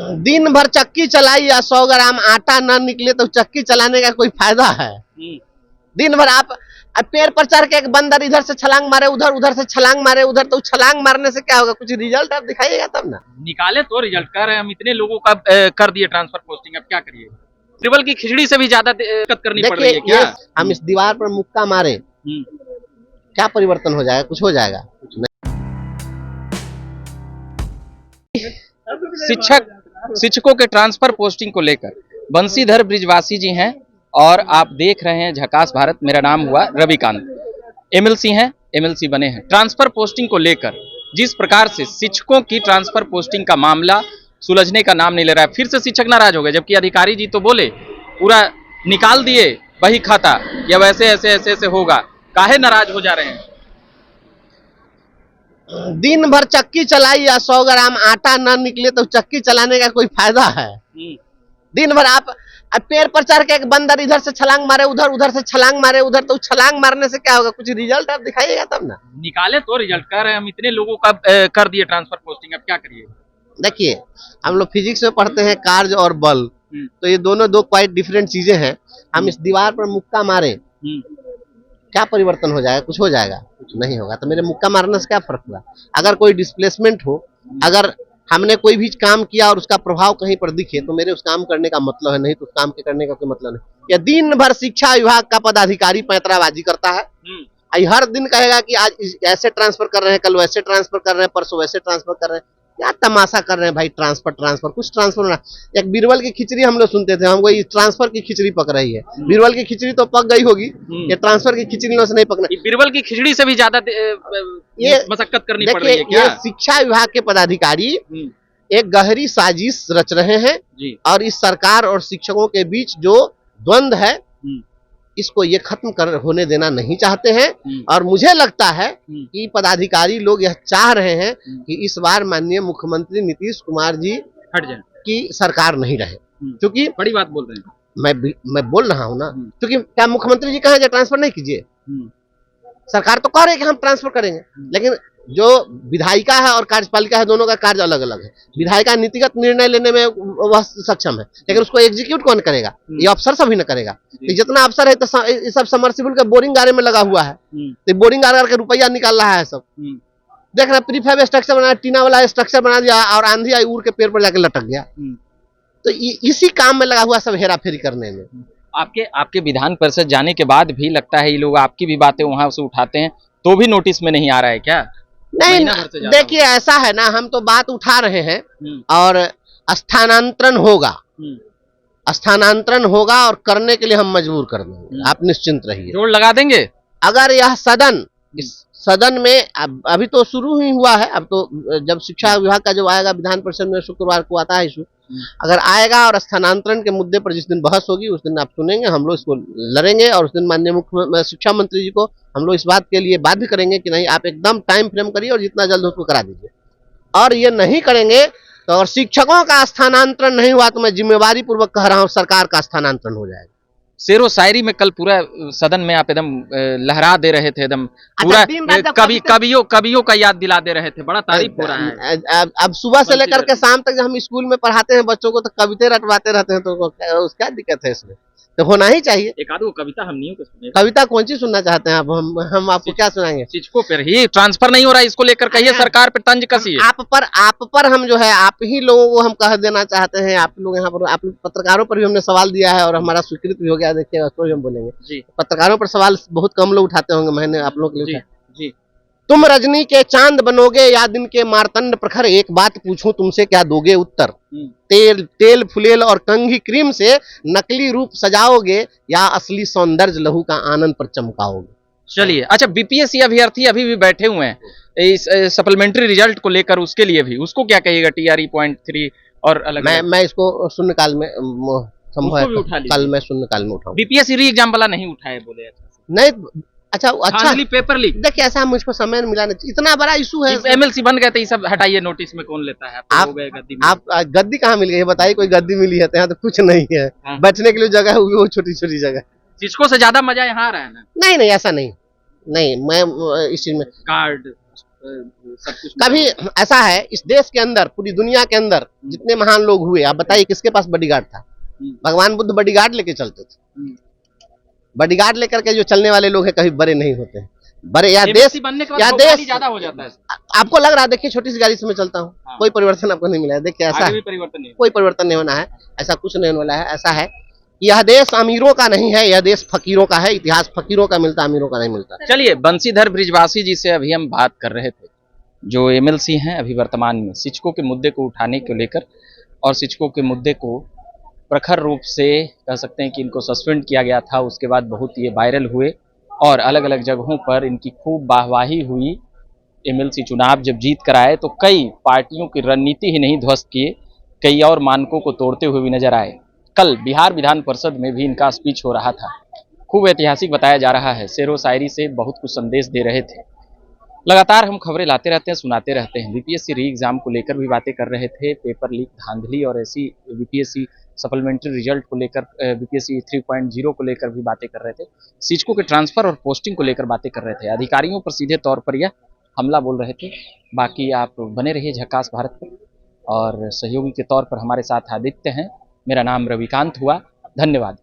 दिन भर चक्की चलाई या 100 ग्राम आटा न निकले तो चक्की चलाने का कोई फायदा है? दिन भर आप पेड़ पर चढ़ के एक बंदर इधर से छलांग मारे उधर, उधर से छलांग मारे उधर, तो छलांग मारने से क्या होगा? कुछ रिजल्ट आप दिखाइएगा तब ना। निकाले तो रिजल्ट कर रहे हैं हम, इतने लोगों का कर दिए ट्रांसफर पोस्टिंग, अब क्या करिए? ट्रिबल की खिचड़ी से भी ज्यादा दिक्कत करनी पड़ रही है क्या? हम इस दीवार पर मुक्का मारे क्या परिवर्तन हो जाएगा? कुछ हो जाएगा? कुछ नहीं। शिक्षकों के ट्रांसफर पोस्टिंग को लेकर बंसीधर ब्रिजवासी जी हैं और आप देख रहे हैं झकास भारत। मेरा नाम हुआ रविकांत, एमएलसी हैं, एमएलसी बने हैं। ट्रांसफर पोस्टिंग को लेकर जिस प्रकार से शिक्षकों की ट्रांसफर पोस्टिंग का मामला सुलझने का नाम नहीं ले रहा है, फिर से शिक्षक नाराज हो गए, जबकि अधिकारी जी तो बोले पूरा निकाल दिए वही खाता या वैसे ऐसे ऐसे ऐसे होगा। काहे नाराज हो जा रहे हैं? दिन भर चक्की चलाई या 100 ग्राम आटा न निकले तो चक्की चलाने का कोई फायदा है? दिन भर आप पेड़ पर चढ़ के एक बंदर इधर से छलांग मारे उधर, उधर से छलांग मारे उधर, तो छलांग मारने से क्या होगा? कुछ रिजल्ट आप दिखाइएगा तब ना। निकाले तो रिजल्ट कर रहे हैं हम, इतने लोगों का कर दिए ट्रांसफर पोस्टिंग, अब क्या करिए? देखिए, हम लोग फिजिक्स में पढ़ते हैं कार्य और बल, तो ये दोनों दो क्वाइट डिफरेंट चीजें हैं। हम इस दीवार पर मुक्का मारे क्या परिवर्तन हो जाएगा? कुछ हो जाएगा? कुछ नहीं होगा। तो मेरे मुक्का मारने से क्या फर्क हुआ? अगर कोई डिस्प्लेसमेंट हो, अगर हमने कोई भी काम किया और उसका प्रभाव कहीं पर दिखे तो मेरे उस काम करने का मतलब है, नहीं तो उस काम के करने का कोई मतलब नहीं। या दिन भर शिक्षा विभाग का पदाधिकारी पैंतराबाजी करता है, हर दिन कहेगा कि आज ऐसे ट्रांसफर कर रहे हैं, कल वैसे ट्रांसफर कर रहे हैं, परसों वैसे ट्रांसफर कर रहे हैं। क्या तमाशा कर रहे हैं भाई? ट्रांसफर ट्रांसफर कुछ ट्रांसफर ना। एक बीरबल की खिचड़ी हम लोग सुनते थे, हमको ये ट्रांसफर की खिचड़ी पक रही है। बीरबल की खिचड़ी तो पक गई होगी, ये ट्रांसफर की खिचड़ी से नहीं पकना। बीरबल की खिचड़ी से भी ज्यादा ये मशक्कत करनी पड़ रही है क्या? ये शिक्षा विभाग के पदाधिकारी एक गहरी साजिश रच रहे हैं और इस सरकार और शिक्षकों के बीच जो द्वंद्व है इसको ये खत्म होने देना नहीं चाहते हैं। और मुझे लगता है कि पदाधिकारी लोग यह चाह रहे हैं कि इस बार माननीय मुख्यमंत्री नीतीश कुमार जी हट जाए की सरकार नहीं रहे, क्योंकि बड़ी बात बोल रहे हैं। मैं बोल रहा हूं ना, क्योंकि क्या मुख्यमंत्री जी कहे ट्रांसफर नहीं कीजिए? सरकार तो कह रही है कि हम ट्रांसफर करेंगे, लेकिन जो विधायिका है और कार्यपालिका है दोनों का कार्य अलग अलग है। विधायिका नीतिगत निर्णय लेने में वह सक्षम है, लेकिन उसको एग्जीक्यूट कौन करेगा? ये अफसर सभी न करेगा। तो जितना अफसर है तो सब समर्सिबल का बोरिंग गारे में लगा हुआ है, तो बोरिंग गारे के रुपया निकाल रहा है सब। देख रहे प्रीफैब स्ट्रक्चर बना, टीना वाला स्ट्रक्चर बना दिया और आंधी आई उड़ के पेड़ पर जाके लटक गया। तो इसी काम में लगा हुआ सब हेरा फेरी करने में। आपके विधान परिषद जाने के बाद भी लगता है ये लोग आपकी भी बातें वहां से उठाते हैं तो भी नोटिस में नहीं आ रहा है क्या? नहीं, देखिए ऐसा है ना, हम तो बात उठा रहे हैं और स्थानांतरण होगा, स्थानांतरण होगा और करने के लिए हम मजबूर कर देंगे, आप निश्चिंत रहिए। जोड़ लगा देंगे। अगर यह सदन में अभी तो शुरू ही हुआ है, अब तो जब शिक्षा विभाग का जो आएगा विधान परिषद में शुक्रवार को आता है इशू, अगर आएगा और स्थानांतरण के मुद्दे पर जिस दिन बहस होगी उस दिन आप सुनेंगे, हम लोग इसको लड़ेंगे और उस दिन माननीय मुख्य शिक्षा मंत्री जी को हम लोग इस बात के लिए बाध्य करेंगे कि नहीं आप एकदम टाइम फ्रेम करिए और जितना जल्द उसको करा दीजिए। और ये नहीं करेंगे तो अगर शिक्षकों का स्थानांतरण नहीं हुआ तो मैं जिम्मेवारी पूर्वक कह रहा हूँ सरकार का स्थानांतरण हो जाएगा। शेरो शायरी में कल पूरा सदन में आप एकदम लहरा दे रहे थे, एकदम पूरा कवियों का याद दिला दे रहे थे, बड़ा तारीफ हो रहा है। अब सुबह से लेकर के शाम तक जब हम स्कूल में पढ़ाते हैं बच्चों को तो कविता रटवाते रहते हैं, तो क्या दिक्कत है इसमें? तो होना ही चाहिए। एक आध कविता हम नहीं सुने। कविता कौन सी सुनना चाहते हैं आप? हम आपको क्या सुनाएंगे? शिक्षकों पर ही ट्रांसफर नहीं हो रहा है, इसको लेकर कहिए सरकार पे तंज कसिए। आप पर हम जो है आप ही लोगों को हम कह देना चाहते हैं। आप लोग यहाँ पर आप पत्रकारों पर भी हमने सवाल दिया है और हमारा स्वीकृत भी हो गया। देखिए उस पर हम बोलेंगे। पत्रकारों पर सवाल बहुत कम लोग उठाते होंगे, मैंने आप लोगों के लिए जी। तुम रजनी के चांद बनोगे या दिन के मारतंड प्रखर, एक बात पूछूं तुमसे क्या दोगे उत्तर? तेल फुलेल और कंघी क्रीम से नकली रूप सजाओगे या असली सौंदर्य लहू का आनंद पर चमकाओगे? चलिए, अच्छा बीपीएससी अभ्यर्थी अभी भी बैठे हुए हैं इस सप्लीमेंट्री रिजल्ट को लेकर, उसके लिए भी उसको क्या कहिएगा? TRE पॉइंट 3 और अलग मैं इसको शून्यकाल में कल मैं शून्यकाल में उठाऊं। बीपीएससी री एग्जाम वाला नहीं उठाए बोले नहीं। अच्छा पेपर लीक। देखिए ऐसा मुझको समय मिला नहीं, इतना बड़ा इशू है। MLC बन गए थे, सब हटाइए, नोटिस में कौन लेता है? आप गद्दी कहाँ मिल गई बताइए? कोई गद्दी मिली है तो यहाँ तो कुछ नहीं है। बैठने के लिए जगह है वो छोटी छोटी जगह। शिक्षकों से ज्यादा मजा यहाँ आ रहा है ना? नहीं ऐसा नहीं, मैं इस चीज में सब कुछ कभी ऐसा है इस देश के अंदर, पूरी दुनिया के अंदर जितने महान लोग हुए, आप बताइए किसके पास बॉडीगार्ड था? भगवान बुद्ध बॉडीगार्ड लेके चलते थे। बॉडीगार्ड लेकर के जो चलने वाले लोग हैं कभी बड़े नहीं होते हैं। बड़े या देश या देश ज्यादा हो जाता है। आपको लग रहा है, देखिए छोटी सी गाड़ी से मैं चलता हूँ, हाँ। कोई परिवर्तन आपको नहीं मिला है। देखिए ऐसा आगे भी परिवर्तन नहीं, कोई परिवर्तन नहीं होना है, ऐसा कुछ नहीं होने वाला है। ऐसा है यह देश अमीरों का नहीं है, यह देश फकीरों का है। इतिहास फकीरों का मिलता, अमीरों का नहीं मिलता। चलिए, बंसीधर ब्रिजवासी जी से अभी हम बात कर रहे थे, जो एमएलसी हैं अभी वर्तमान में शिक्षकों के मुद्दे को उठाने को लेकर, और शिक्षकों के मुद्दे को प्रखर रूप से कह सकते हैं कि इनको सस्पेंड किया गया था। उसके बाद बहुत ये वायरल हुए और अलग अलग जगहों पर इनकी खूब वाहवाही हुई। एमएलसी चुनाव जब जीत कर आए तो कई पार्टियों की रणनीति ही नहीं ध्वस्त किए, कई और मानकों को तोड़ते हुए भी नजर आए। कल बिहार विधान परिषद में भी इनका स्पीच हो रहा था, खूब ऐतिहासिक बताया जा रहा है। शेरो शायरी से बहुत कुछ संदेश दे रहे थे। लगातार हम खबरें लाते रहते हैं, सुनाते रहते हैं। बीपीएससी री एग्जाम को लेकर भी बातें कर रहे थे, पेपर लीक धांधली और ऐसी बीपीएससी सप्लीमेंट्री रिजल्ट को लेकर, बीपीएससी 3.0 को लेकर भी बातें कर रहे थे। शिक्षकों के ट्रांसफर और पोस्टिंग को लेकर बातें कर रहे थे। अधिकारियों पर सीधे तौर पर यह हमला बोल रहे थे। बाकी आप बने रहिए झकास भारत पर, और सहयोगी के तौर पर हमारे साथ आदित्य हैं। मेरा नाम रविकांत हुआ। धन्यवाद।